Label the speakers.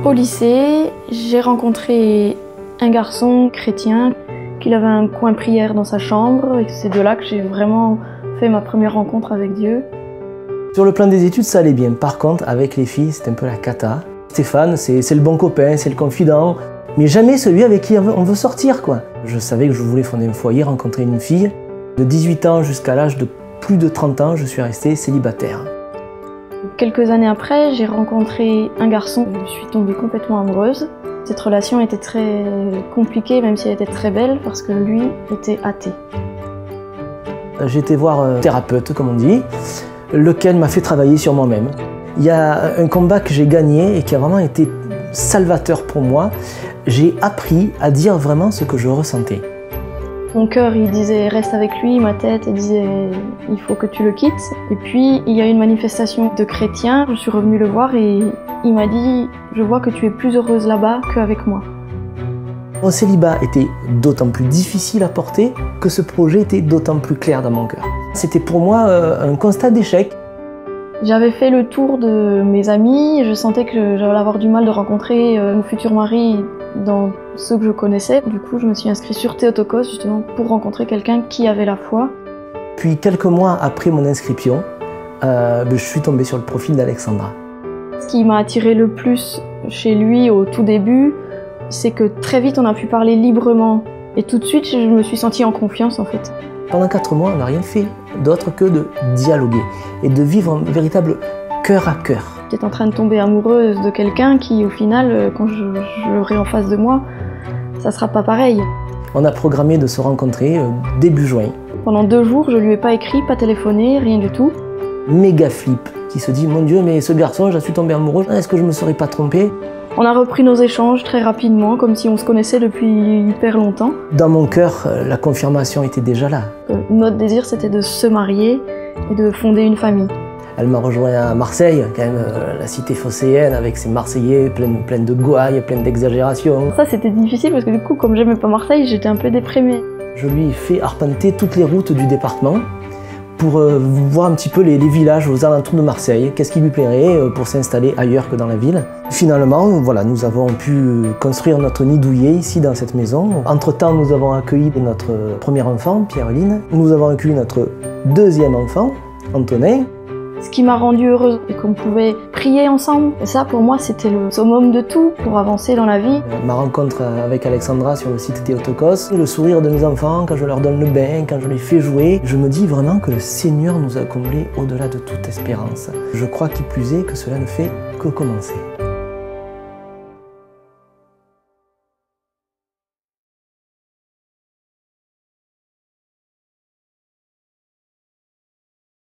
Speaker 1: Au lycée, j'ai rencontré un garçon chrétien qui avait un coin prière dans sa chambre et c'est de là que j'ai vraiment fait ma première rencontre avec Dieu.
Speaker 2: Sur le plan des études, ça allait bien. Par contre, avec les filles, c'était un peu la cata. Stéphane, c'est le bon copain, c'est le confident, mais jamais celui avec qui on veut sortir, quoi. Je savais que je voulais fonder un foyer, rencontrer une fille. De 18 ans jusqu'à l'âge de plus de 30 ans, je suis restée célibataire.
Speaker 1: Quelques années après, j'ai rencontré un garçon. Je suis tombée complètement amoureuse. Cette relation était très compliquée, même si elle était très belle, parce que lui était athée.
Speaker 2: J'ai été voir un thérapeute, comme on dit, lequel m'a fait travailler sur moi-même. Il y a un combat que j'ai gagné et qui a vraiment été salvateur pour moi. J'ai appris à dire vraiment ce que je ressentais.
Speaker 1: Mon cœur, il disait reste avec lui, ma tête, elle disait il faut que tu le quittes. Et puis il y a eu une manifestation de chrétiens, je suis revenue le voir et il m'a dit je vois que tu es plus heureuse là-bas qu'avec moi.
Speaker 2: Mon célibat était d'autant plus difficile à porter que ce projet était d'autant plus clair dans mon cœur. C'était pour moi un constat d'échec.
Speaker 1: J'avais fait le tour de mes amis, je sentais que j'allais avoir du mal de rencontrer mon futur mari dans ceux que je connaissais. Du coup, je me suis inscrite sur Théotokos justement pour rencontrer quelqu'un qui avait la foi.
Speaker 2: Puis quelques mois après mon inscription, je suis tombée sur le profil d'Alexandra.
Speaker 1: Ce qui m'a attiré le plus chez lui au tout début, c'est que très vite on a pu parler librement. Et tout de suite, je me suis sentie en confiance en fait.
Speaker 2: Pendant 4 mois, on n'a rien fait d'autre que de dialoguer et de vivre un véritable cœur à cœur.
Speaker 1: J'étais en train de tomber amoureuse de quelqu'un qui, au final, quand je l'aurai en face de moi, ça sera pas pareil.
Speaker 2: On a programmé de se rencontrer début juin.
Speaker 1: Pendant 2 jours, je lui ai pas écrit, pas téléphoné, rien du tout.
Speaker 2: Méga flip, qui se dit, mon Dieu, mais ce garçon, je suis tombée amoureuse, est-ce que je me serais pas trompée?
Speaker 1: On a repris nos échanges très rapidement, comme si on se connaissait depuis hyper longtemps.
Speaker 2: Dans mon cœur, la confirmation était déjà là.
Speaker 1: Notre désir, c'était de se marier et de fonder une famille.
Speaker 2: Elle m'a rejoint à Marseille, quand même la cité phocéenne, avec ses Marseillais pleins de gouailles, pleins d'exagérations.
Speaker 1: Ça, c'était difficile parce que du coup, comme j'aimais pas Marseille, j'étais un peu déprimée.
Speaker 2: Je lui ai fait arpenter toutes les routes du département pour voir un petit peu les villages aux alentours de Marseille, qu'est-ce qui lui plairait pour s'installer ailleurs que dans la ville. Finalement, voilà, nous avons pu construire notre nid douillet ici dans cette maison. Entre-temps, nous avons accueilli notre premier enfant, Pierre-Line. Nous avons accueilli notre deuxième enfant, Antonin.
Speaker 1: Ce qui m'a rendue heureuse, c'est qu'on pouvait prier ensemble. Et ça, pour moi, c'était le summum de tout pour avancer dans la vie.
Speaker 2: Ma rencontre avec Alexandra sur le site Théotokos, le sourire de mes enfants quand je leur donne le bain, quand je les fais jouer, je me dis vraiment que le Seigneur nous a comblés au-delà de toute espérance. Je crois qu'il plus est que cela ne fait que commencer.